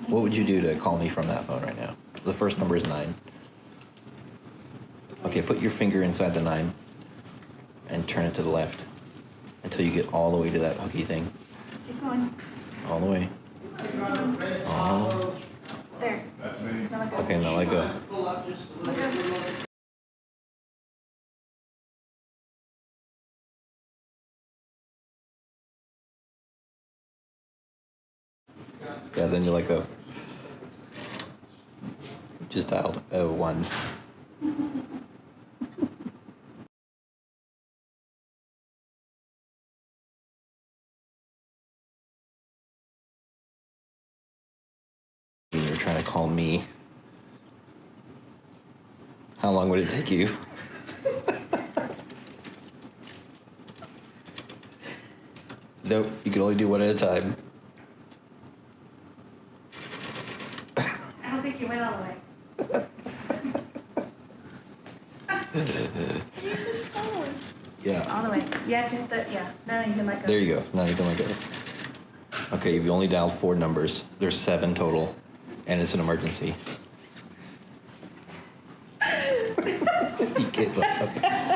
What would you do to call me from that phone right now? The first number is 9. Okay, put your finger inside the 9 and turn it to the left until you get all the way to that hooky thing. Keep going. All the way. There. Now let go. Okay, now let go. Let go. Yeah, then you let go. Just dialed 1. You're trying to call me. How long would it take you? Nope, you can only do one at a time. I don't think you went all the way. Use this phone. Yeah. All the way. Yeah, now you can let go. There you go. Now you can let go. Okay, you've only dialed 4 numbers. There's 7 total, and it's an emergency. You can't let go.